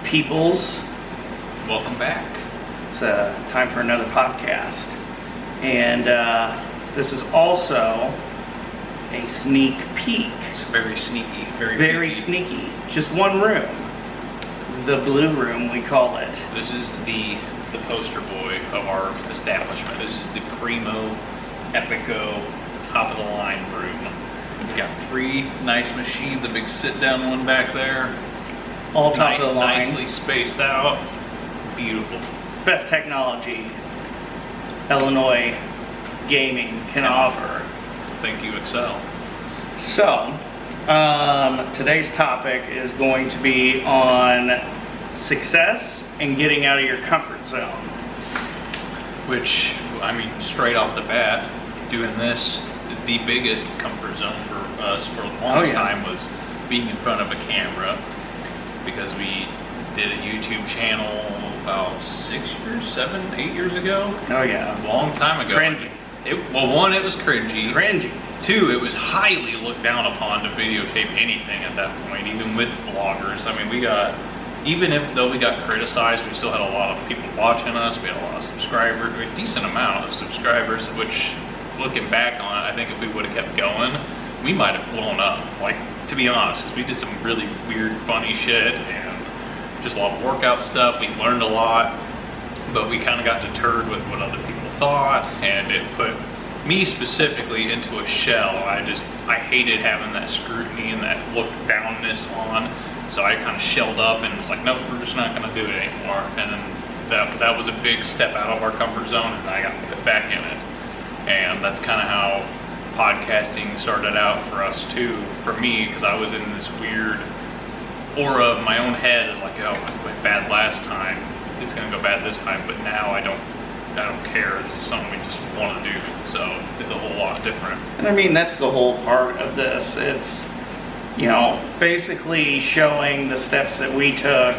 peoples. Welcome back. It's time for another podcast. And this is also a sneak peek. It's very sneaky. Very sneaky. Just one room. The blue room, we call it. This is the poster boy of our establishment. This is the primo, epico, top of the line room. We got 3 nice machines, a big sit down one back there. All top of the line. Nicely spaced out. Beautiful. Best technology Illinois gaming can offer. Thank you, Excel. So, today's topic is going to be on success and getting out of your comfort zone. Which, I mean, straight off the bat, doing this, the biggest comfort zone for us for the longest time was being in front of a camera, because we did a YouTube channel about 6 years, 7, 8 years ago. Oh yeah. A long time ago. Cringy. Well, 1, it was cringy. 2, it was highly looked down upon to videotape anything at that point, even with vloggers. I mean, though we got criticized, we still had a lot of people watching us. We had a lot of subscribers, a decent amount of subscribers, which, looking back on it, I think if we would have kept going, we might have blown up. Like, to be honest, 'cause we did some really weird, funny shit, and just a lot of workout stuff. We learned a lot, but we kind of got deterred with what other people thought, and it put me specifically into a shell. I hated having that scrutiny and that looked downness on, so I kind of shelled up and was like, nope, we're just not going to do it anymore. And then that was a big step out of our comfort zone, and I got put back in it. And that's kind of how podcasting started out for us too, for me, because I was in this weird aura of my own head. It's like, oh, it went bad last time, it's going to go bad this time, but now I don't care. This is something we just want to do, so it's a whole lot different. And I mean, that's the whole part of this. It's, basically showing the steps that we took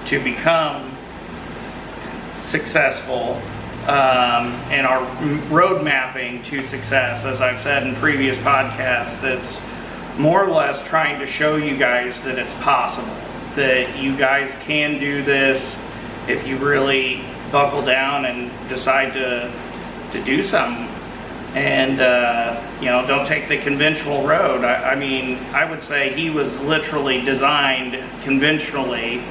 to become successful, and our road mapping to success. As I've said in previous podcasts, it's more or less trying to show you guys that it's possible, that you guys can do this if you really buckle down and decide to do something, and don't take the conventional road. I mean, I would say he was literally designed conventionally,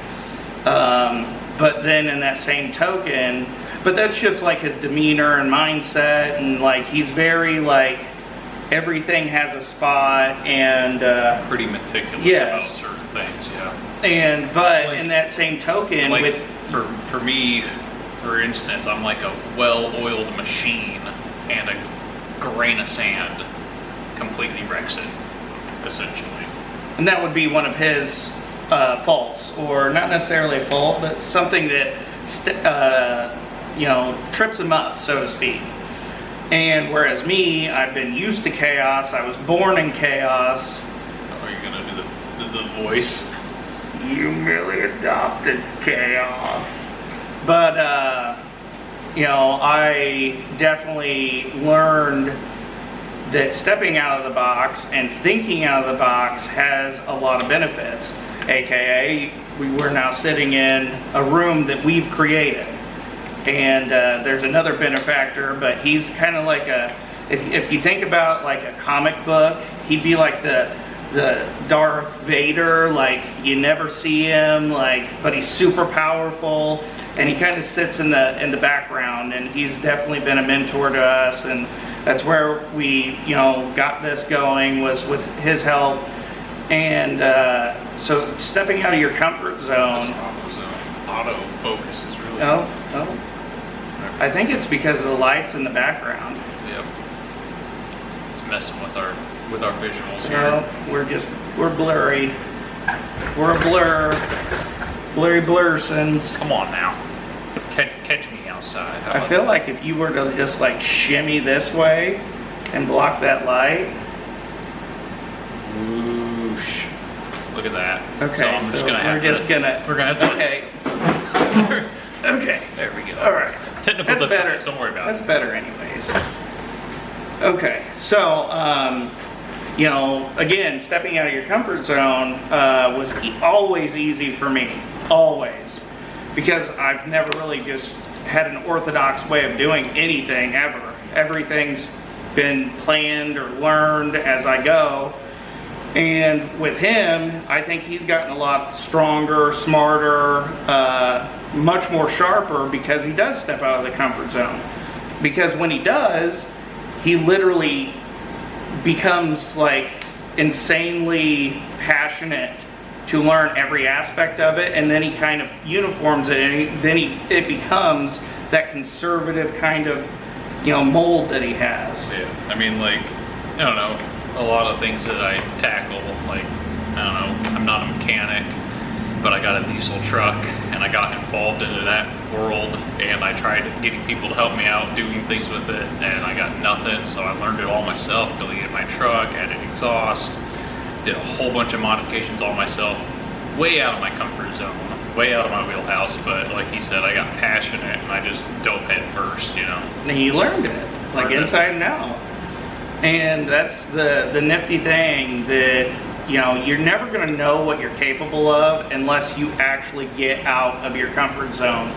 but then in that same token, but that's just like his demeanor and mindset, and like he's very like everything has a spot, and pretty meticulous about certain things. But like, in that same token, like for me, for instance, I'm like a well-oiled machine, and a grain of sand completely wrecks it, essentially. And that would be one of his faults, or not necessarily a fault, but something that trips him up, so to speak. And whereas me, I've been used to chaos. I was born in chaos. Are you gonna do the voice? You merely adopted chaos. But, I definitely learned that stepping out of the box and thinking out of the box has a lot of benefits. AKA, we're now sitting in a room that we've created. And there's another benefactor, but he's kind of like if you think about like a comic book, he'd be like the Darth Vader, like you never see him, but he's super powerful, and he kind of sits in the background, and he's definitely been a mentor to us, and that's where we got this going, was with his help. And so stepping out of your comfort zone. Autofocus is really I think it's because of the lights in the background. Yep. It's messing with our visuals here. We're blurry. We're a blur. Blurry blursons. Come on now. Catch me outside. I feel like if you were to just like shimmy this way and block that light. Whoosh. Look at that. Okay, so I'm just gonna we're gonna have to. Okay. Okay. There we go. All right. Technical That's better. Don't worry about it. That's better anyways. Okay. So, again, stepping out of your comfort zone was always easy for me. always, because I've never really just had an orthodox way of doing anything ever. Everything's been planned or learned as I go. And with him, I think he's gotten a lot stronger, smarter, much more sharper, because he does step out of the comfort zone. Because when he does, he literally becomes like insanely passionate to learn every aspect of it, and then he kind of uniforms it, and then it becomes that conservative kind of, mold that he has. Yeah, I mean, like, I don't know, a lot of things that I tackle, like, I don't know, I'm not a mechanic, but I got a diesel truck, and I got involved into that world, and I tried getting people to help me out doing things with it, and I got nothing, so I learned it all myself, deleted my truck, added exhaust, did a whole bunch of modifications all myself, way out of my comfort zone, way out of my wheelhouse, but like he said, I got passionate, and I just dove head first, And you learned it, like inside and out. And that's the nifty thing, that you're never going to know what you're capable of unless you actually get out of your comfort zone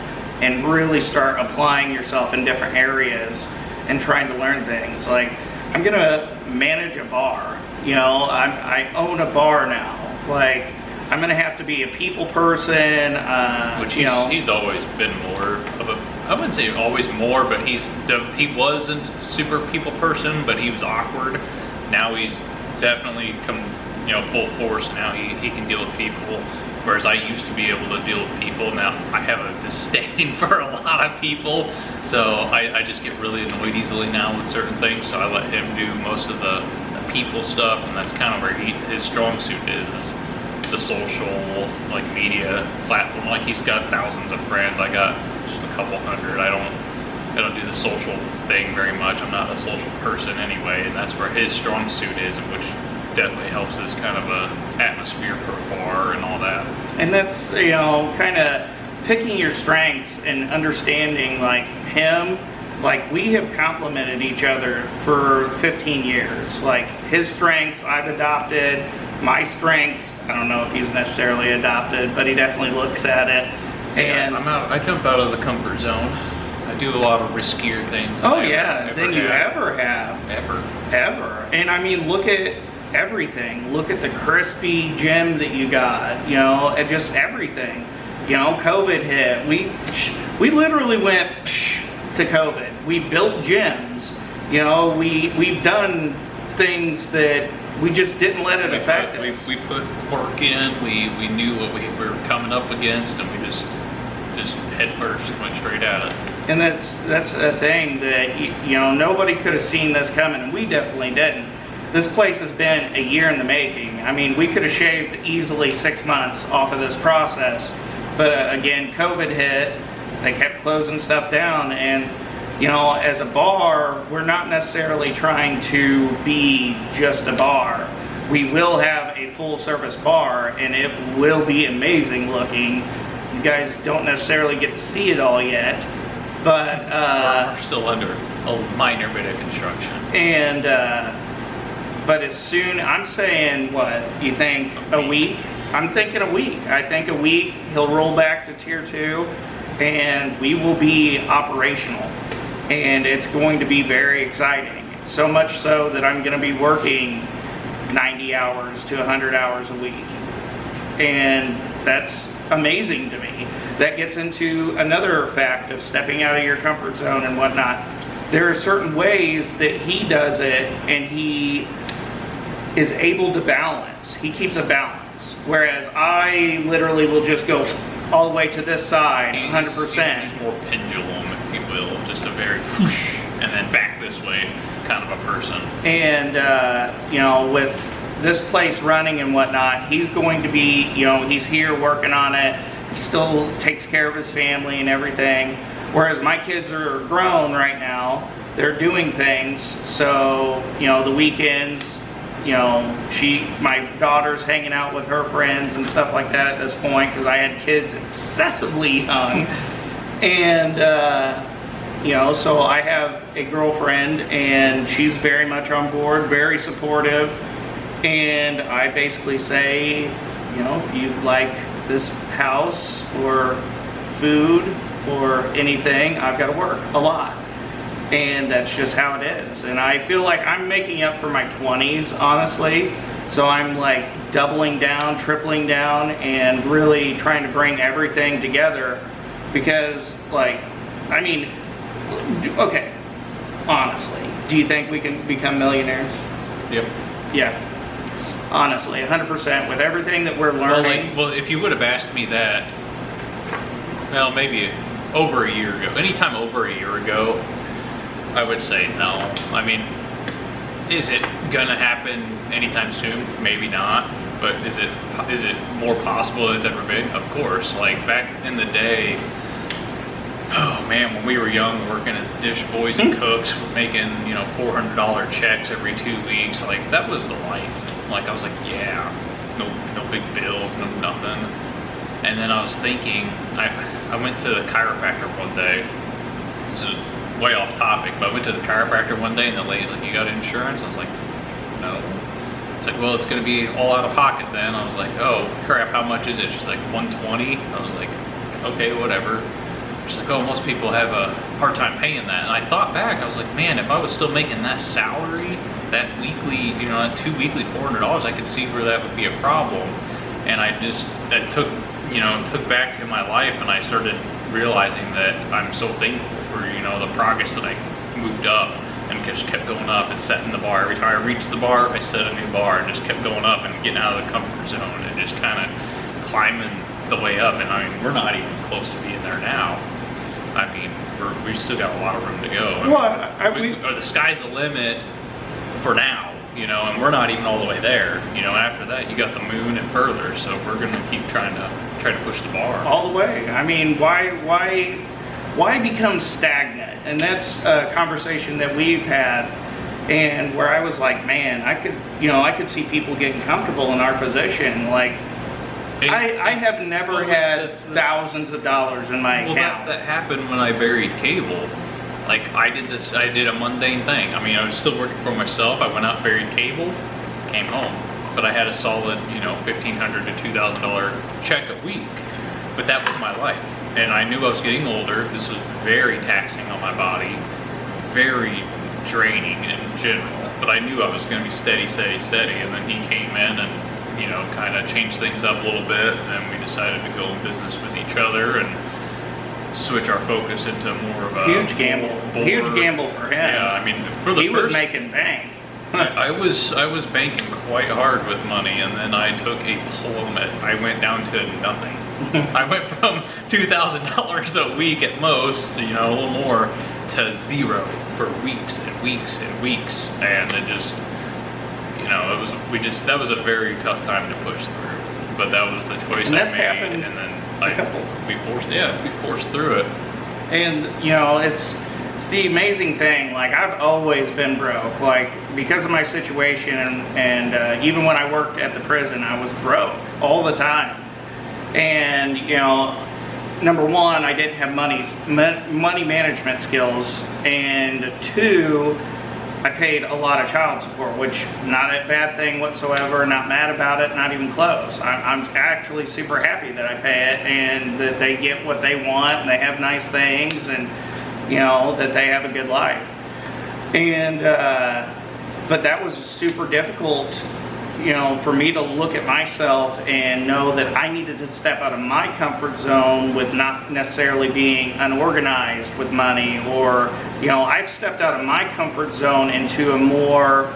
and really start applying yourself in different areas and trying to learn things. Like, I'm going to manage a bar. I own a bar now. Like, I'm going to have to be a people person. Which he's always been more of a, I wouldn't say always more, but he wasn't super people person, but he was awkward. Now he's definitely come, full force. Now he can deal with people, whereas I used to be able to deal with people. Now I have a disdain for a lot of people, so I just get really annoyed easily now with certain things, so I let him do most of the people stuff, and that's kind of where his strong suit is the social, like, media platform. Like, he's got thousands of friends, I got just a couple hundred. I don't do the social thing very much. I'm not a social person anyway, and that's where his strong suit is, which definitely helps this kind of a atmosphere for a bar and all that. And that's, kind of picking your strengths and understanding, like, him, like, we have complemented each other for 15 years. Like, his strengths I've adopted, my strengths, I don't know if he's necessarily adopted, but he definitely looks at it. And I jump out of the comfort zone. I do a lot of riskier things. Oh yeah, than you ever have. Ever. And I mean, look at everything. Look at the crispy gym that you got, and just everything. COVID hit. We literally went to COVID. We built gyms. We've done things that we just didn't let it affect us. We put work in. We knew what we were coming up against, and we just head first, went straight at it. And that's a thing that nobody could have seen this coming, and we definitely didn't. This place has been a year in the making. I mean, we could have shaved easily 6 months off of this process, but again, COVID hit. They kept closing stuff down, and as a bar, we're not necessarily trying to be just a bar. We will have a full service bar, and it will be amazing looking. You guys don't necessarily get to see it all yet, but we're still under a minor bit of construction. And but as soon, I'm saying, what you think, a week? I'm thinking a week. I think a week he'll roll back to tier 2, and we will be operational. And it's going to be very exciting. So much so that I'm going to be working 90 hours to 100 hours a week. And that's amazing to me. That gets into another fact of stepping out of your comfort zone and whatnot. There are certain ways that he does it, and he is able to balance. He keeps a balance. Whereas I literally will just go all the way to this side, 100%. He's more pendulum, if you will, just a very whoosh, and then back this way kind of a person. And, with this place running and whatnot, he's going to be, he's here working on it. He still takes care of his family and everything. Whereas my kids are grown right now. They're doing things. So, the weekends, my daughter's hanging out with her friends and stuff like that at this point, because I had kids excessively young. And, so I have a girlfriend, and she's very much on board, very supportive. And I basically say, if you'd like this house or food or anything, I've got to work a lot. And that's just how it is. And I feel like I'm making up for my 20s, honestly. So I'm like doubling down, tripling down, and really trying to bring everything together. Because, like, I mean, okay, honestly, do you think we can become millionaires? Yep. Yeah. Honestly, 100% with everything that we're learning. Well, if you would have asked me that, well, maybe over a year ago, anytime over a year ago, I would say no. I mean, is it gonna happen anytime soon? Maybe not. But is it more possible than it's ever been? Of course. Like back in the day, oh man, when we were young, working as dish boys and cooks, making $400 checks every 2 weeks, like that was the life. Like I was like, yeah, no big bills, no nothing. And then I was thinking, I went to the chiropractor one day. This is way off topic, but I went to the chiropractor one day and the lady's like, you got insurance? I was like, no. It's like, well, it's going to be all out of pocket then. I was like, oh crap, how much is it? She's like, $120. I was like, okay, whatever. She's like, oh, most people have a hard time paying that. And I thought back, I was like, man, if I was still making that salary, that weekly, that 2 weekly $400, I could see where that would be a problem. And that took back in my life, and I started realizing that I'm so thankful for, the progress that I moved up and just kept going up and setting the bar. Every time I reached the bar, I set a new bar and just kept going up and getting out of the comfort zone and just kind of climbing the way up. And I mean, we're not even close to being there now. I mean, we still got a lot of room to go. Or the sky's the limit for now, and we're not even all the way there. After that, you got the moon and further. So we're going to keep trying to push the bar all the way. I mean, why become stagnant? And that's a conversation that we've had, and where I was like, man, I could see people getting comfortable in our position. Like, I have never had thousands of dollars in my account. That happened when I buried cable. Like, I did a mundane thing. I mean, I was still working for myself. I went out, buried cable, came home. But I had a solid, $1,500 to $2,000 check a week. But that was my life. And I knew I was getting older. This was very taxing on my body, very draining in general. But I knew I was going to be steady. And then he came in and, kind of changed things up a little bit. And then we decided to go in business with each other and switch our focus into more of a huge gamble. Huge gamble for him. Yeah, I mean, he was making bank. I was banking quite hard with money, and then I took a plummet. I went down to nothing. I went from $2,000 a week at most, a little more, to zero for weeks and weeks and weeks, and it just, that was a very tough time to push through. But that was the choice I made, happened, and then we forced through it. And it's the amazing thing. Like, I've always been broke, like, because of my situation, and even when I worked at the prison, I was broke all the time. And number one, I didn't have money management skills, and two, I paid a lot of child support, which not a bad thing whatsoever. Not mad about it, not even close. I'm actually super happy that I pay it, and that they get what they want, and they have nice things, and that they have a good life. And but that was super difficult, for me to look at myself and know that I needed to step out of my comfort zone with not necessarily being unorganized with money, or I've stepped out of my comfort zone into a more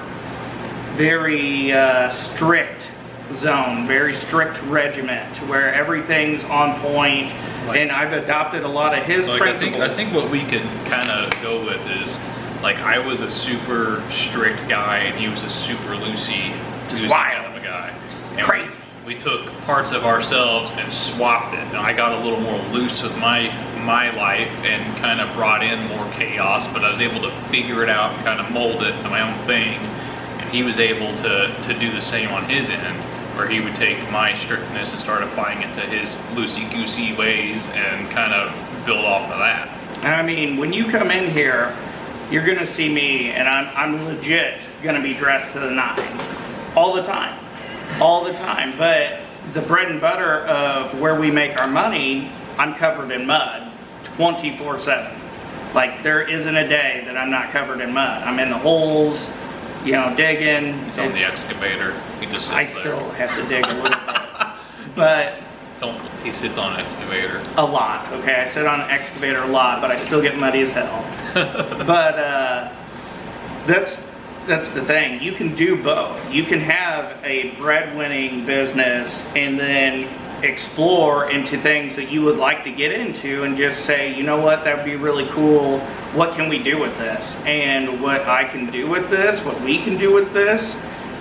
very strict zone, very strict regiment, where everything's on point. And I've adopted a lot of his principles. I think what we could kind of go with is, like, I was a super strict guy and he was a super loosey kind of a guy. And crazy. We took parts of ourselves and swapped it. And I got a little more loose with my life and kind of brought in more chaos, but I was able to figure it out and kind of mold it into my own thing. And he was able to do the same on his end, where he would take my strictness and start applying it to his loosey-goosey ways and kind of build off of that. I mean, when you come in here, you're gonna see me, and I'm legit gonna be dressed to the nine all the time. But the bread and butter of where we make our money, I'm covered in mud 24/7. Like, there isn't a day that I'm not covered in mud. I'm in the holes, you know, digging. He's on the excavator. He just sits I there. still have to dig a little bit. But he sits on an excavator. a lot, okay? I sit on an excavator a lot, but I still get muddy as hell. But that's the thing. You can do both. You can have a bread-winning business and then explore into things that you would like to get into and just say, you know what, that would be really cool. What can we do with this? And what I can do with this, what we can do with this,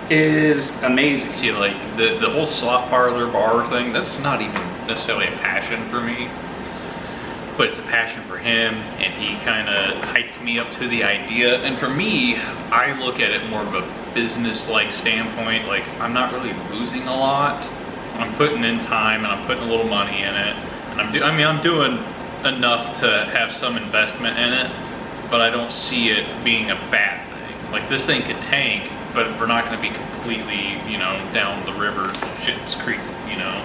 is amazing. See, like the whole slot parlor bar thing, that's not even necessarily a passion for me, but it's a passion for him, and he kind of hyped me up to the idea. And for me, I look at it more of a business-like standpoint. Like, I'm not really losing a lot. I'm putting in time and I'm putting a little money in it, and I'm doing enough to have some investment in it, but I don't see it being a bad thing. Like, this thing could tank, but we're not going to be completely, you know, down the river, shit's creek, you know,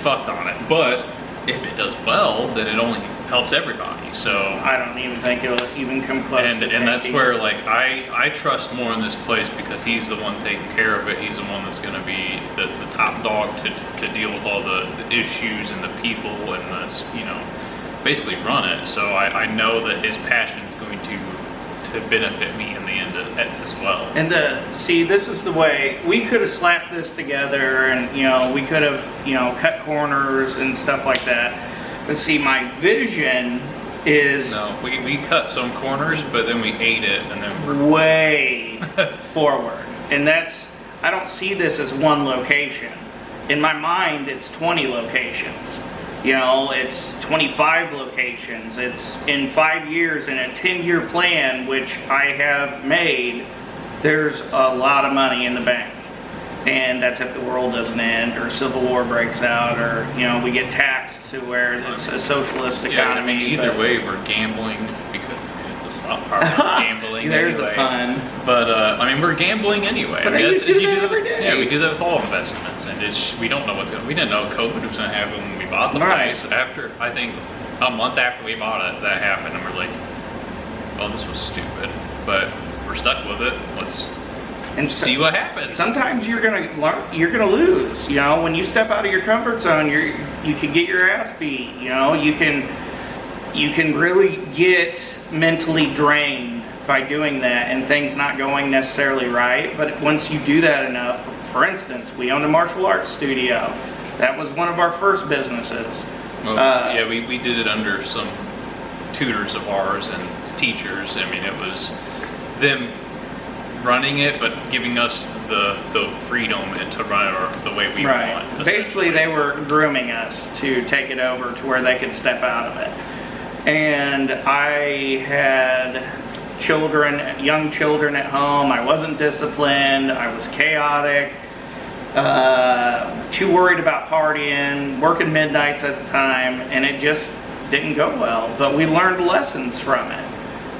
fucked on it. But if it does well, then it only helps everybody. So I don't even think it'll even come close. And that's where, like, I trust more in this place because he's the one taking care of it. He's the one that's going to be the top dog to deal with all the issues and the people and the, you know, basically run it. So I know that his passion is going to benefit me in the end as well. And see, this is the way we could have slapped this together, and you know, we could have, you know, cut corners and stuff like that. But see, my vision is we cut some corners, but then we ate it, and then we're way forward. And that's, I don't see this as one location. In my mind, it's 20 locations. You know, it's 25 locations. It's in 5 years in a 10-year plan, which I have made. There's a lot of money in the bank. And that's if the world doesn't end or civil war breaks out or, you know, we get taxed to where it's a socialist economy. Yeah, I mean, either way, we're gambling because it's a slot parlor. Gambling There's anyway. a pun. But, I mean, we're gambling anyway. But I mean, you do that every day. Yeah, we do that with all investments. And we don't know we didn't know COVID was going to happen when we bought the Right. place. After, I think, a month after we bought it, that happened. And we're like, oh, this was stupid. But we're stuck with it. Let's see what happens. Sometimes you're gonna learn, you're gonna lose. You know, when you step out of your comfort zone, you can get your ass beat. You know, you can really get mentally drained by doing that and things not going necessarily right. But once you do that enough, for instance, we owned a martial arts studio. That was one of our first businesses. Well, yeah, we did it under some tutors of ours and teachers. I mean, it was them running it, but giving us the freedom and to run it the way we want. Basically, they were grooming us to take it over to where they could step out of it. And I had young children at home. I wasn't disciplined. I was chaotic. Too worried about partying, working midnights at the time, and it just didn't go well. But we learned lessons from it.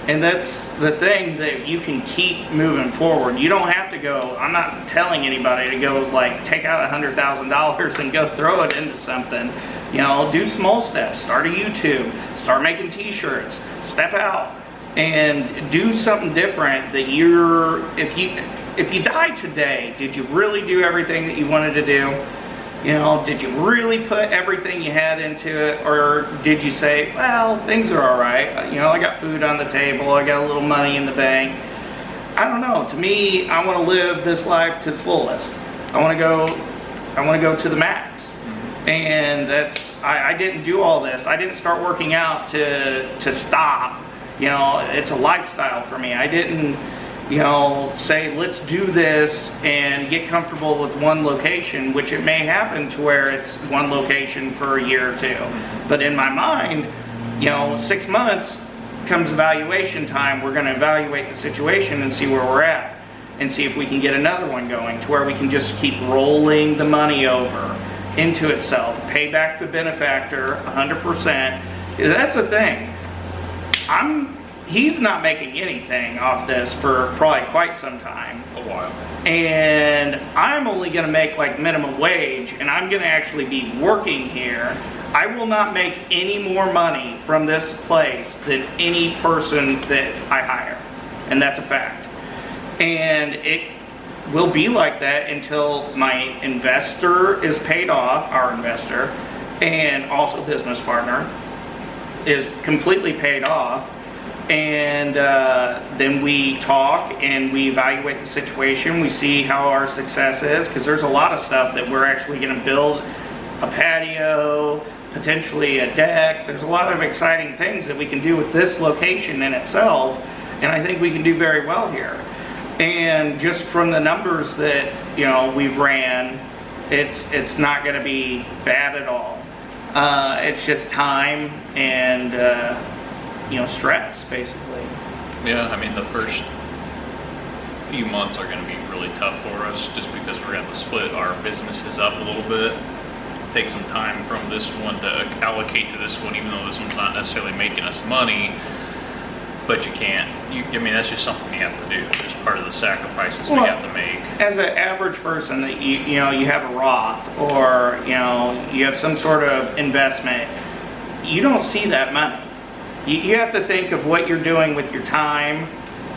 And that's the thing, that you can keep moving forward. You don't have to go, I'm not telling anybody to go like take out $100,000 and go throw it into something. You know, do small steps, start a YouTube, start making t-shirts, step out and do something different that if you die today, did you really do everything that you wanted to do? You know, did you really put everything you had into it, or did you say, well, things are all right. You know, I got food on the table, I got a little money in the bank. I don't know. To me, I want to live this life to the fullest. I want to go to the max. And I didn't do all this. I didn't start working out to stop. You know, it's a lifestyle for me. I didn't, you know, say let's do this and get comfortable with one location, which it may happen to where it's one location for a year or two. But in my mind, you know, 6 months comes evaluation time. We're going to evaluate the situation and see where we're at and see if we can get another one going to where we can just keep rolling the money over into itself, pay back the benefactor 100%. That's the thing. he's not making anything off this for probably quite some time. A while. And I'm only gonna make like minimum wage, and I'm gonna actually be working here. I will not make any more money from this place than any person that I hire. And that's a fact. And it will be like that until my investor is paid off, our investor, and also business partner is completely paid off. And then we talk and we evaluate the situation. We see how our success is, because there's a lot of stuff that we're actually going to build: a patio, potentially a deck. There's a lot of exciting things that we can do with this location in itself, and I think we can do very well here. And just from the numbers that we've ran, it's not going to be bad at all. It's just time and stress, basically. Yeah, I mean, the first few months are going to be really tough for us, just because we're going to split our businesses up a little bit. Take some time from this one to allocate to this one, even though this one's not necessarily making us money. But you can't. I mean, that's just something you have to do. It's just part of the sacrifices we have to make. As an average person, that you have a Roth, or you have some sort of investment, you don't see that money. You have to think of what you're doing with your time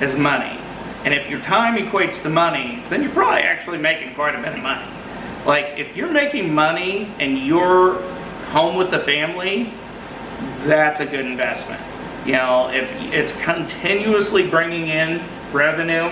as money. And if your time equates to money, then you're probably actually making quite a bit of money. Like, if you're making money and you're home with the family, that's a good investment. If it's continuously bringing in revenue,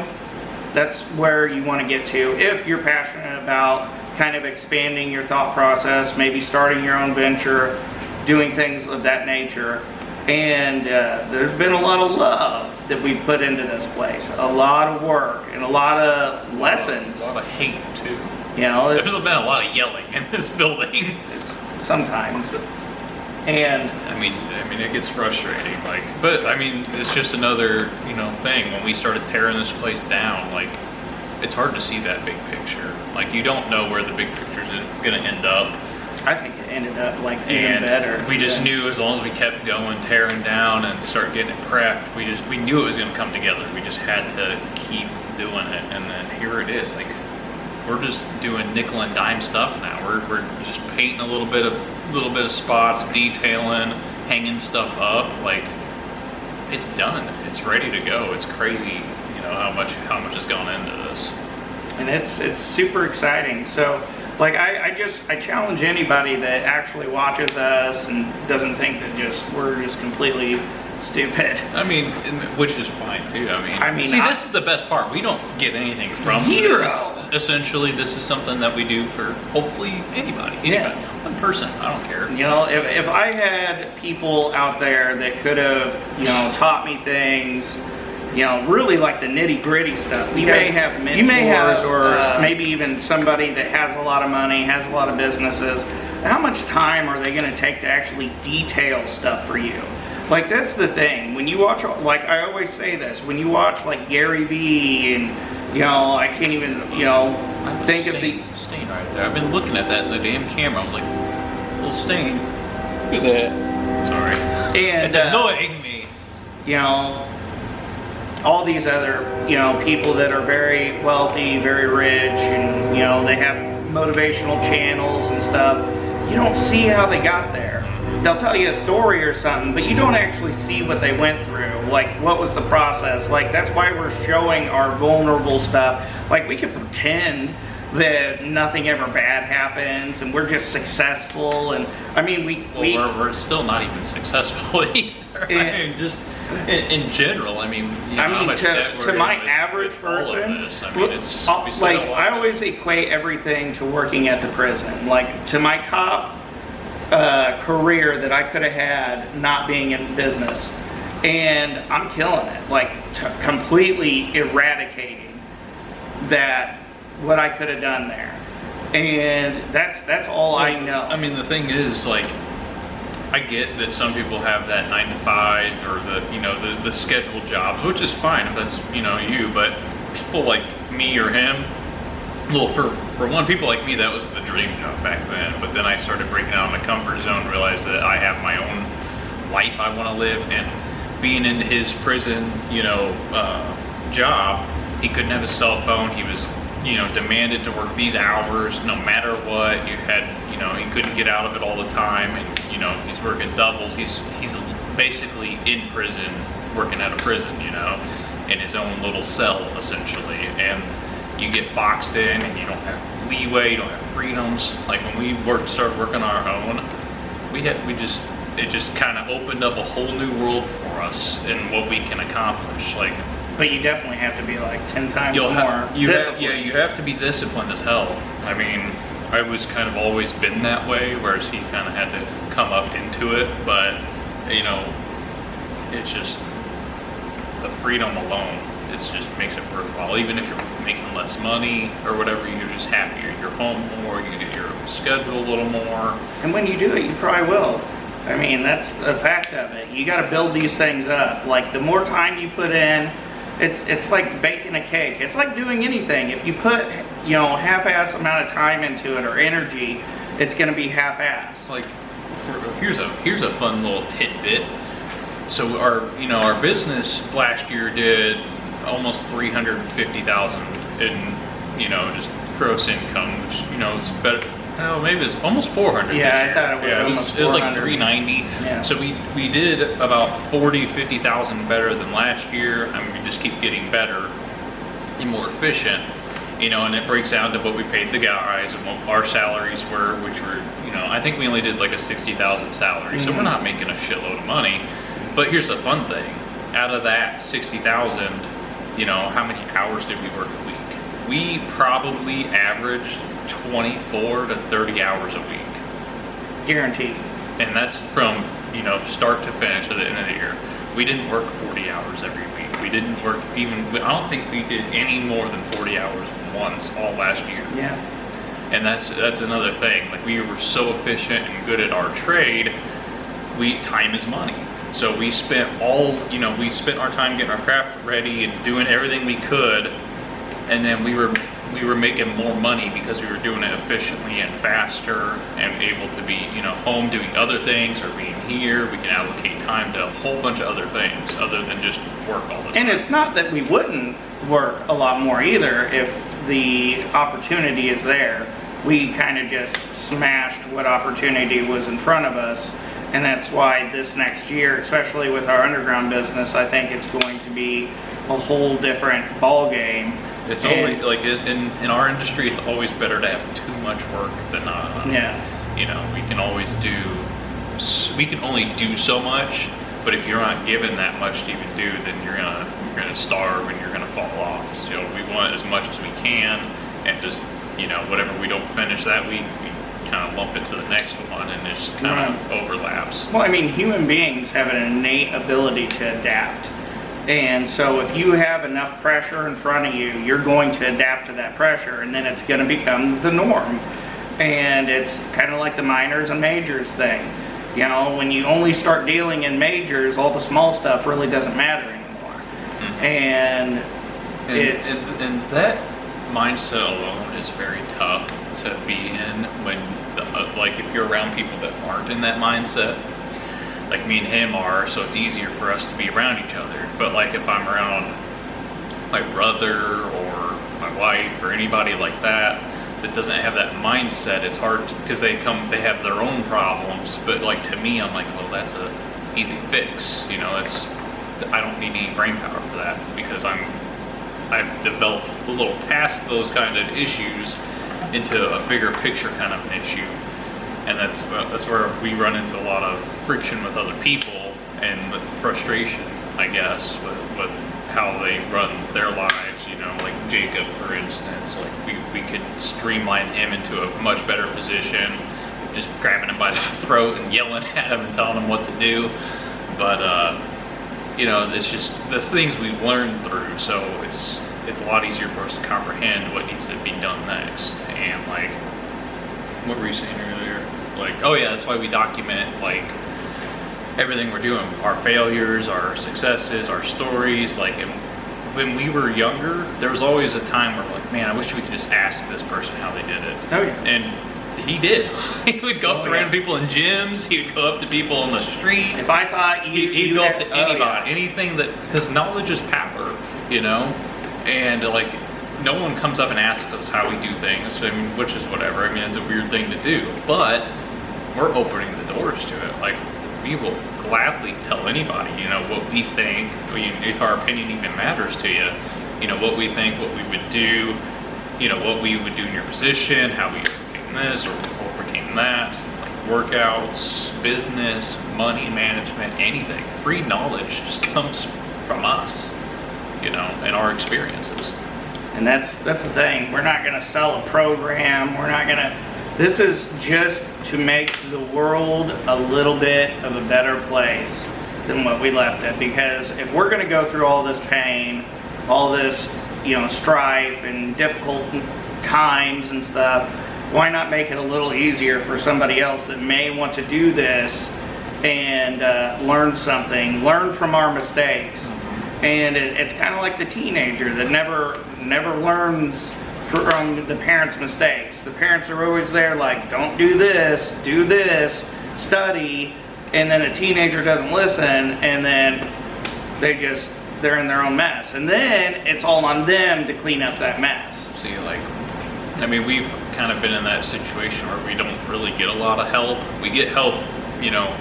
that's where you want to get to. If you're passionate about kind of expanding your thought process, maybe starting your own venture, doing things of that nature. And there's been a lot of love that we put into this place, a lot of work and a lot of lessons. A lot of hate too. There's been a lot of yelling in this building. It's sometimes. And I mean, it gets frustrating. But I mean, it's just another, thing. When we started tearing this place down, it's hard to see that big picture. You don't know where the big picture is going to end up. I think it ended up even better. We just knew, as long as we kept going, tearing down and start getting it prepped, we knew it was going to come together. We just had to keep doing it, and then here it is. We're just doing nickel and dime stuff now. We're just painting a little bit of spots, detailing, hanging stuff up. It's done. It's ready to go. It's crazy, how much has gone into this. And it's super exciting. So I challenge anybody that actually watches us and doesn't think that we're just completely stupid. I mean, which is fine too. This is the best part. We don't get anything from zero. This. Essentially, this is something that we do for hopefully anybody. Yeah. One person. I don't care. If I had people out there that could have, taught me things, really like the nitty gritty stuff. You may have mentors, or maybe even somebody that has a lot of money, has a lot of businesses. How much time are they going to take to actually detail stuff for you? That's the thing. When you watch, I always say this, when you watch Gary Vee and, I can't even, think of the stain right there. I've been looking at that in the damn camera. I was like, little stain. Look at that. Sorry. And it's annoying me. All these other, people that are very wealthy, very rich, and, they have motivational channels and stuff. You don't see how they got there. They'll tell you a story or something, but you don't actually see what they went through. What was the process? That's why we're showing our vulnerable stuff. We can pretend that nothing ever bad happens and we're just successful. And we're still not even successful either. Just in general, to my average person, I always equate everything to working at the prison. To my top career that I could have had not being in business, and I'm killing it, completely eradicating what I could have done there, and that's all I know. The thing is, I get that some people have that 9 to 5 or the scheduled jobs, which is fine if that's you, but people like me or him, well, for one, people like me, that was the dream job back then. But then I started breaking out of my comfort zone, realized that I have my own life I want to live, and being in his prison, job, he couldn't have his cell phone. He was, demanded to work these hours no matter what. You had, he couldn't get out of it all the time, and he's working doubles. He's basically in prison, working at a prison, in his own little cell essentially. And you get boxed in, and you don't have leeway, you don't have freedoms. Like when we started working on our own, it just kind of opened up a whole new world for us and what we can accomplish. Like, but you definitely have to be like 10 times more disciplined. You have to be disciplined as hell. I mean, I was kind of always been that way, whereas he kind of had to come up into it. But it's just the freedom alone. It just makes it worthwhile. Even if you're making less money or whatever, you're just happier. You're home more. You get your schedule a little more. And when you do it, you probably will. I mean, that's the fact of it. You got to build these things up. Like the more time you put in, it's like baking a cake. It's like doing anything. If you put half-ass amount of time into it or energy, it's going to be half-ass. Like, here's a fun little tidbit. So our business last year did almost $350,000 in just gross income, which is better. Oh, maybe it's almost 400. Yeah, I thought it was. It was like 390. Yeah. So we did about 50,000 better than last year. I mean, we just keep getting better and more efficient. And it breaks down to what we paid the guys and what our salaries were, which were, I think we only did like a 60,000 salary, so we're not making a shitload of money. But here's the fun thing: out of that 60,000, how many hours did we work a week? We probably averaged 24 to 30 hours a week. Guaranteed. And that's from, start to finish at the end of the year. We didn't work 40 hours every week. We didn't work I don't think we did any more than 40 hours once all last year. Yeah. And that's another thing. Like, we were so efficient and good at our trade, time is money. So we spent our time getting our craft ready and doing everything we could, and then we were making more money because we were doing it efficiently and faster and able to be, home doing other things or being here. We can allocate time to a whole bunch of other things other than just work all the time. And it's not that we wouldn't work a lot more either if the opportunity is there. We kind of just smashed what opportunity was in front of us. And that's why this next year, especially with our underground business, I think it's going to be a whole different ball game. It's always like in our industry, it's always better to have too much work than not enough. Yeah. We can only do so much, but if you're not given that much to even do, then you're gonna starve and you're gonna fall off. So we want as much as we can, and just whatever we don't finish that week, we kind of lump it to the next one, and it just kind of overlaps. Well, I mean, human beings have an innate ability to adapt. And so if you have enough pressure in front of you, you're going to adapt to that pressure, and then it's going to become the norm. And it's kind of like the minors and majors thing. When you only start dealing in majors, all the small stuff really doesn't matter anymore. Mm-hmm. And that mindset alone is very tough to be in when, if you're around people that aren't in that mindset. Like me and him are, so it's easier for us to be around each other. But like if I'm around my brother or my wife or anybody like that doesn't have that mindset, it's hard because they have their own problems. But like to me, I'm like, well, that's a easy fix. I don't need any brain power for that because I've developed a little past those kind of issues into a bigger picture kind of an issue. And that's where we run into a lot of friction with other people and frustration, I guess, with how they run their lives. Like Jacob, for instance, like we could streamline him into a much better position, just grabbing him by the throat and yelling at him and telling him what to do. But it's just those things we've learned through. So it's a lot easier for us to comprehend what needs to be done next. And like, what were you saying earlier? Like, oh yeah, that's why we document like everything we're doing, our failures, our successes, our stories. Like, when we were younger, there was always a time where we're like, man, I wish we could just ask this person how they did it. Oh yeah. And He did. He would go up to random people in gyms. He would go up to people on the street. If I thought he'd go up to anybody, anything that, because knowledge is power, you know? And like, no one comes up and asks us how we do things, I mean, which is whatever. I mean, it's a weird thing to do, but we're opening the doors to it. Like, we will gladly tell anybody, you know, what we think, if our opinion even matters to you, you know, what we think, what we would do, you know, what we would do in your position, how we overcame this or overcame that, like workouts, business, money management, anything. Free knowledge just comes from us, you know, and our experiences. And that's the thing. We're not going to sell a program. We're not going to. This is just to make the world a little bit of a better place than what we left it. Because if we're going to go through all this pain, all this, you know, strife and difficult times and stuff, why not make it a little easier for somebody else that may want to do this and learn something, learn from our mistakes. And it's kind of like the teenager that never learns from the parents' mistakes. The parents are always there like, don't do this, study, and then a teenager doesn't listen, and then they're in their own mess. And then it's all on them to clean up that mess. See, like, I mean, we've kind of been in that situation where we don't really get a lot of help. We get help, you know,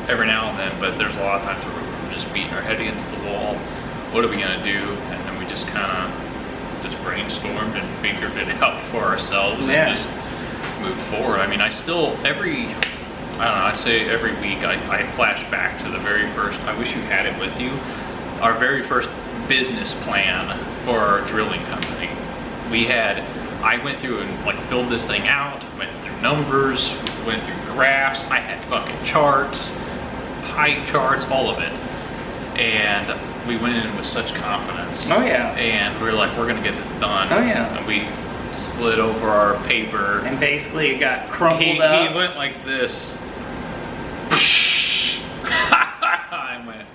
every now and then, but there's a lot of times where we're just beating our head against the wall. What are we gonna do? And then we just kind of brainstormed and figured it out for ourselves and just moved forward. I mean, I'd say every week I flash back to the very first, I wish you had it with you, our very first business plan for our drilling company. I went through and like filled this thing out, went through numbers, went through graphs, I had fucking charts, pie charts, all of it. And we went in with such confidence. Oh yeah. And we were like, we're gonna get this done. Oh yeah. And we slid over our paper. And basically it got crumpled up. He went like this. I went,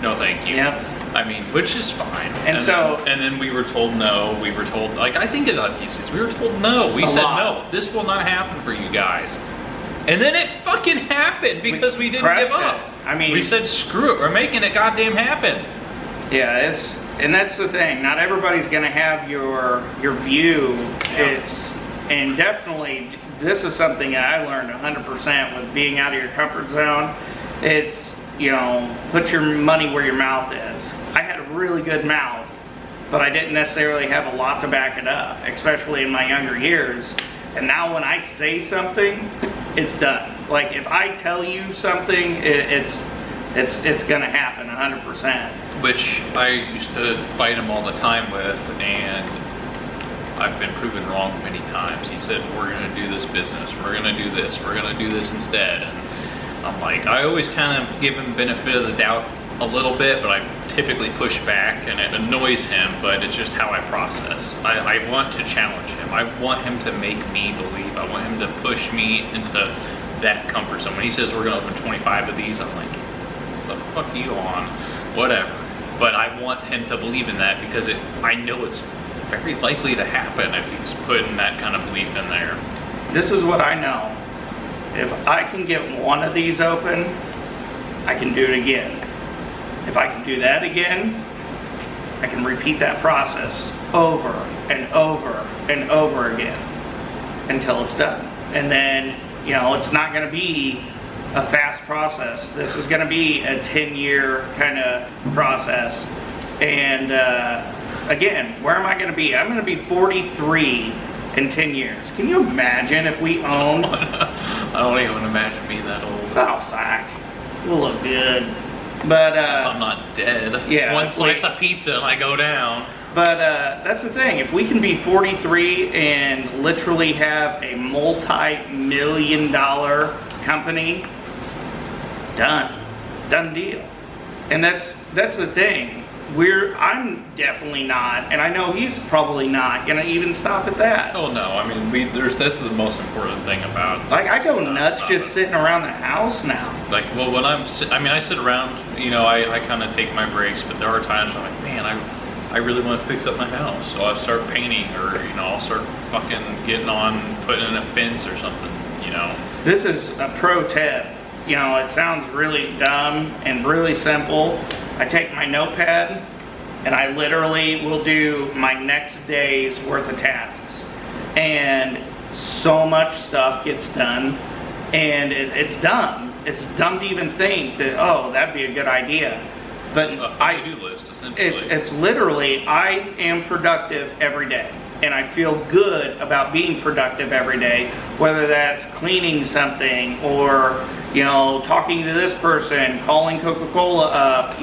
no thank you. Yep. I mean, which is fine. And then we were told no. We were told, like, I think in other cases, we were told no. We said no, this will not happen for you guys. And then it fucking happened because we didn't give up. I mean, we said screw it, we're making it goddamn happen. Yeah, and that's the thing. Not everybody's gonna have your view. Yeah. And definitely this is something that I learned 100% with being out of your comfort zone. It's, you know, put your money where your mouth is. I had a really good mouth, but I didn't necessarily have a lot to back it up, especially in my younger years. And now when I say something, it's done. Like if I tell you something, it's gonna happen 100%. Which I used to fight him all the time with, and I've been proven wrong many times. He said, we're gonna do this business, we're gonna do this, we're gonna do this instead. And I'm like, I always kind of give him benefit of the doubt a little bit, but I typically push back, and it annoys him, but it's just how I process. I want to challenge him. I want him to make me believe. I want him to push me into that comfort zone. When he says we're gonna open 25 of these, I'm like, the fuck are you on? Whatever. But I want him to believe in that because I know it's very likely to happen if he's putting that kind of belief in there. This is what I know. If I can get one of these open, I can do it again. If I can do that again, I can repeat that process over and over and over again until it's done. And then, you know, it's not going to be a fast process. This is going to be a 10-year kind of process. And again, where am I going to be? I'm going to be 43 in 10 years. Can you imagine if we owned... I don't even imagine being that old. Oh, fuck. We'll look good. But if I'm not dead. Yeah. One slice of pizza and I go down. But that's the thing. If we can be 43 and literally have a multi-million-dollar company, done deal. And that's the thing. I'm definitely not, and I know he's probably not gonna even stop at that. Oh no, I mean that's the most important thing about. Like I go nuts just sitting around the house now. Like, well, when I sit around, you know, I kind of take my breaks, but there are times I'm like, man, I really want to fix up my house, so I'll start painting, or I'll start fucking getting on putting in a fence or something. This is a pro tip. It sounds really dumb and really simple. I take my notepad and I literally will do my next day's worth of tasks, and so much stuff gets done, and it's dumb. It's dumb to even think that, oh, that'd be a good idea. But a to-do list, essentially. It's literally, I am productive every day, and I feel good about being productive every day, whether that's cleaning something or talking to this person, calling Coca-Cola up,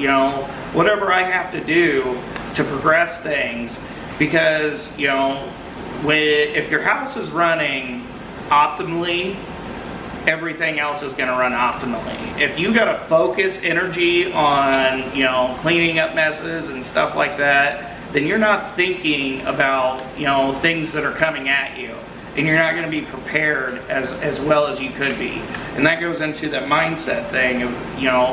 whatever I have to do to progress things. Because if your house is running optimally, everything else is going to run optimally. If you got to focus energy on cleaning up messes and stuff like that, then you're not thinking about things that are coming at you, and you're not going to be prepared as well as you could be. And that goes into that mindset thing of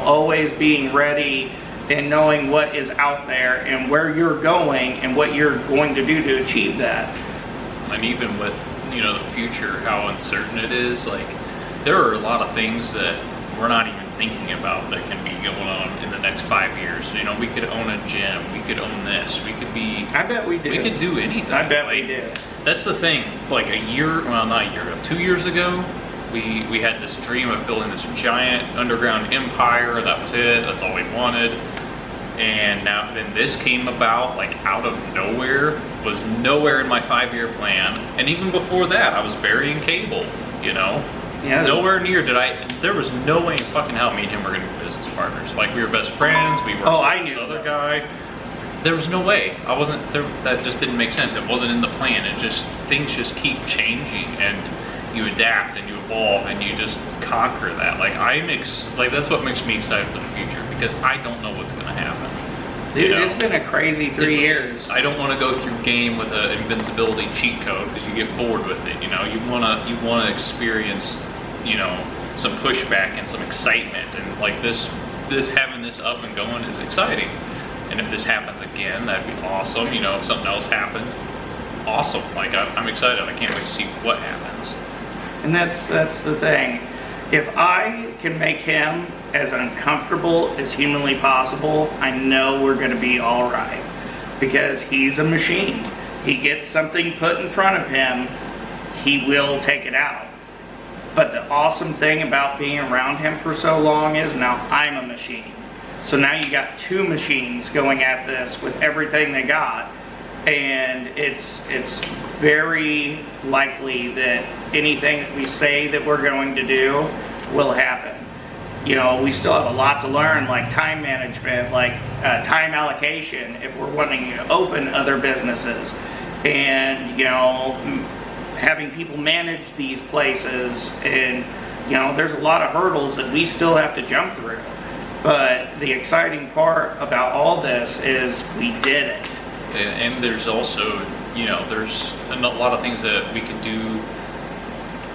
always being ready and knowing what is out there and where you're going and what you're going to do to achieve that. And even with the future, how uncertain it is, like there are a lot of things that we're not even thinking about that can be going on in the next 5 years. We could own a gym, we could own this, we could be... I bet we do. We could do anything. I bet we do. That's the thing, like not a year, 2 years ago, we had this dream of building this giant underground empire. That was it, that's all we wanted. And then this came about like out of nowhere, was nowhere in my 5-year plan. And even before that, I was burying cable, Yeah. Nowhere near there was no way in fucking hell me and him were gonna be business partners. Like we were best friends, we were I this knew other that. guy. There was no way. I wasn't there, that just didn't make sense. It wasn't in the plan. Things just keep changing, and you adapt and you evolve and you just conquer that. Like that's what makes me excited for the future, because I don't know what's gonna happen. Dude, it's been a crazy 3 years. I don't want to go through game with an invincibility cheat code, because you get bored with it. You wanna experience some pushback and some excitement, and like this having this up and going is exciting. And if this happens again, that'd be awesome. If something else happens, awesome. Like I'm excited. I can't wait to see what happens. And that's the thing. If I can make him as uncomfortable as humanly possible, I know we're going to be all right, because he's a machine. He gets something put in front of him, he will take it out. But the awesome thing about being around him for so long is now I'm a machine. So now you got two machines going at this with everything they got, and it's very likely that anything that we say that we're going to do will happen. We still have a lot to learn, like time management, like time allocation, if we're wanting to open other businesses, and having people manage these places, and there's a lot of hurdles that we still have to jump through. But the exciting part about all this is we did it. And there's also, there's a lot of things that we can do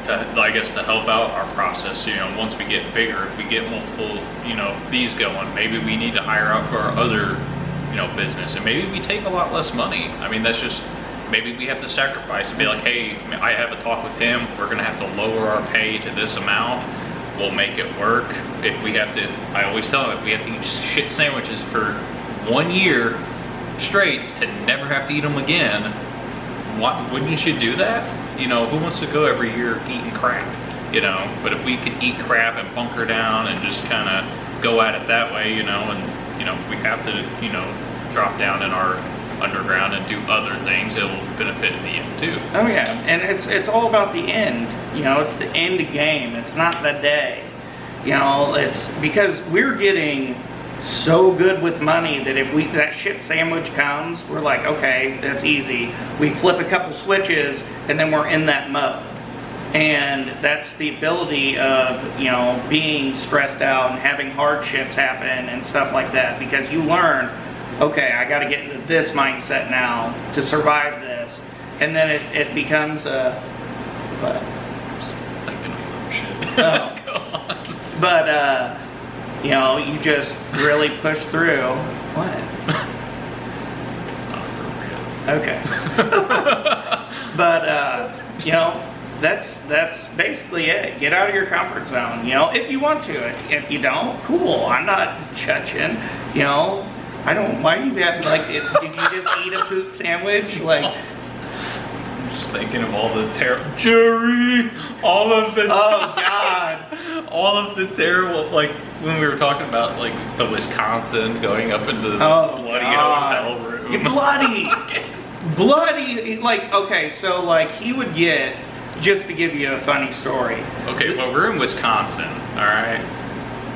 to help out our process. Once we get bigger, if we get multiple, these going, maybe we need to hire out for our other, business, and maybe we take a lot less money. I mean, that's just, maybe we have to sacrifice and be like, hey, I have a talk with him, we're gonna have to lower our pay to this amount, we'll make it work. If we have to, I always tell him, if we have to eat shit sandwiches for 1 year straight to never have to eat them again, wouldn't you do that? Who wants to go every year eating crap? But if we could eat crap and bunker down and just kind of go at it that way, and if we have to, drop down in our underground and do other things, it'll benefit in the end too. Oh yeah, and it's all about the end. It's the end game. It's not the day. It's because we're getting so good with money that if that shit sandwich comes, we're like, okay, that's easy. We flip a couple switches and then we're in that mode. And that's the ability of, being stressed out and having hardships happen and stuff like that, because you learn, okay, I got to get into this mindset now to survive this. And then it becomes a, what? Thinking of some shit. Oh. Go on. But, you just really push through. What? Okay. But, you know, that's basically it. Get out of your comfort zone, you know, if you want to. If you don't, cool. I'm not judging, you know. I don't, why do you have, like, did you just eat a poop sandwich? Like, I'm just thinking of all the terrible, Jerry, all of the, oh God. all of the terrible, like, when we were talking about, like, the Wisconsin going up into the bloody hotel room. You bloody, like, okay, so, like, he would get, just to give you a funny story. Okay, well, we're in Wisconsin, all right?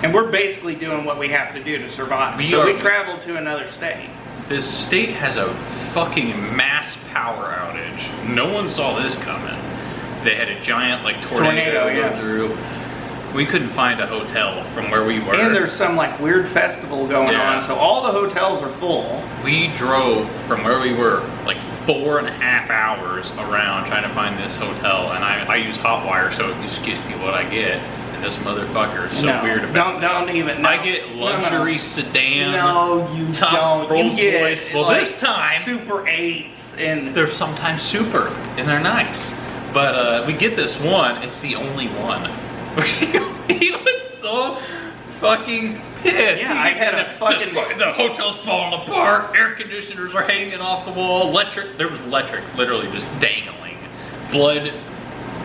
And we're basically doing what we have to do to survive. We traveled to another state. This state has a fucking mass power outage. No one saw this coming. They had a giant, like, tornado go through. We couldn't find a hotel from where we were. And there's some, like, weird festival going on, so all the hotels are full. We drove from where we were, like, 4.5 hours around trying to find this hotel, and I use Hotwire, so it just gives me what I get. And this motherfucker is so weird about it. Don't even. No, I get luxury sedan. No, you top don't. Rolls Royce. Well, like, this time Super 8s, and they're sometimes super, and they're nice. But we get this one. It's the only one. He was so fucking pissed. Yeah, I had a fucking... The hotel's falling apart. Air conditioners are hanging off the wall. There was electric literally just dangling. Blood,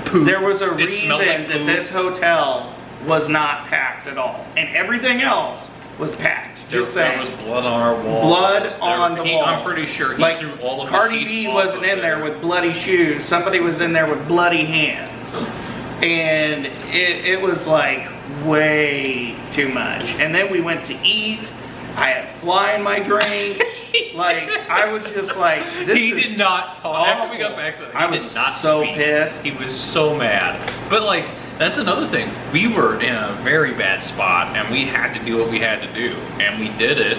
poop. There was a reason that this hotel was not packed at all. And everything else was packed. Just saying. There was blood on our wall. Blood on the wall. I'm pretty sure he threw all of the Cardi sheets B off wasn't in there with bloody shoes. Somebody was in there with bloody hands. And it was like way too much. And then we went to eat. I had fly in my drink. Like, I was just like, he did not talk. After we got back to I was so pissed. He was so mad. But like, that's another thing. We were in a very bad spot and we had to do what we had to do. And we did it.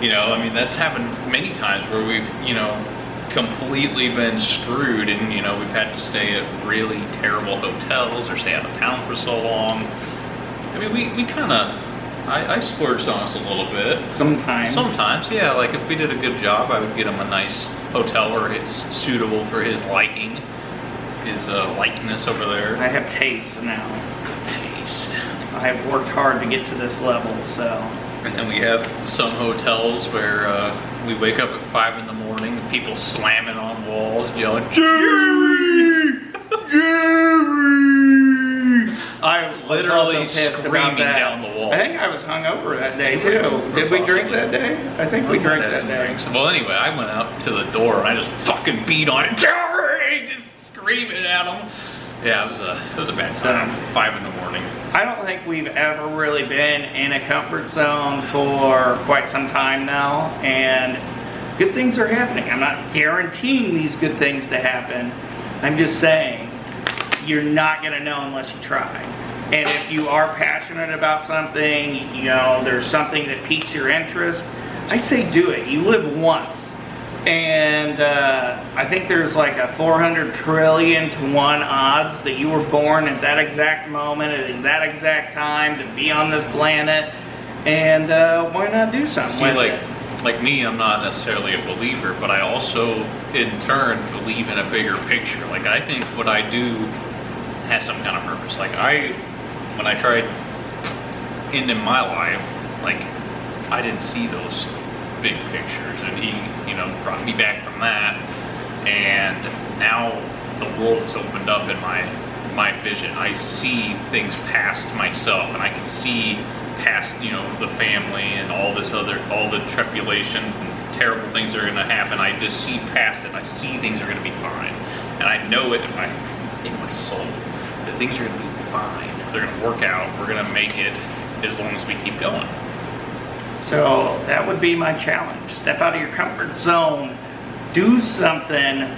You know, I mean, that's happened many times where we've, you know, completely been screwed, and you know, we've had to stay at really terrible hotels or stay out of town for so long. I mean, we kind of, I splurged on us a little bit. Sometimes, yeah. Like if we did a good job, I would get him a nice hotel where it's suitable for his liking, his likeness over there. I have taste now. Taste. I have worked hard to get to this level, so. And then we have some hotels where we wake up at 5 in the morning, people slamming on walls, yelling, Jerry! Jerry! I literally screaming down the wall. I think I was hungover that day too. Did we drink that day? I think we drank that day. Well, anyway, I went up to the door and I just fucking beat on it, Jerry! Just screaming at him. Yeah, it was a bad time. 5 in the morning. I don't think we've ever really been in a comfort zone for quite some time now, and good things are happening. I'm not guaranteeing these good things to happen. I'm just saying you're not going to know unless you try. And if you are passionate about something, you know, there's something that piques your interest, I say do it. You live once. And I think there's like a 400 trillion to 1 odds that you were born at that exact moment, at that exact time, to be on this planet. And why not do something with it? Like me, I'm not necessarily a believer, but I also, in turn, believe in a bigger picture. Like, I think what I do has some kind of purpose. Like, when I tried ending my life, like, I didn't see those big pictures, and he, you know, brought me back from that, and now the world has opened up in my vision. I see things past myself, and I can see past, you know, the family and all the tribulations and terrible things that are going to happen. I just see past it. I see things are going to be fine, and I know it in my soul that things are going to be fine. They're going to work out. We're going to make it as long as we keep going. So that would be my challenge. Step out of your comfort zone. Do something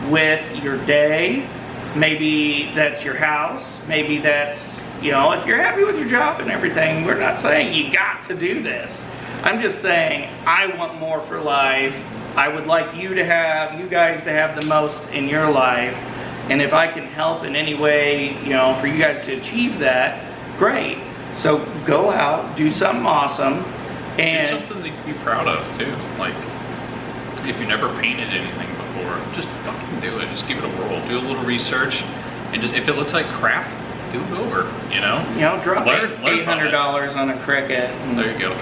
with your day. Maybe that's your house. Maybe that's, you know, if you're happy with your job and everything, we're not saying you got to do this. I'm just saying I want more for life. I would like you guys to have the most in your life. And if I can help in any way, you know, for you guys to achieve that, great. So go out, do something awesome. And do something that you can be proud of too. Like, if you never painted anything before, for. Just fucking do it. Just give it a whirl. Do a little research, and just if it looks like crap, do it over. You know. You know, drop Learn $800 on a Cricut. There you go.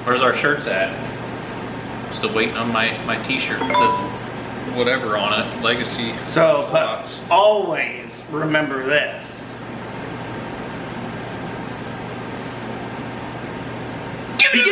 Where's our shirts at? Still waiting on my t-shirt. It says whatever on it. Legacy. So, but always remember this. Give it a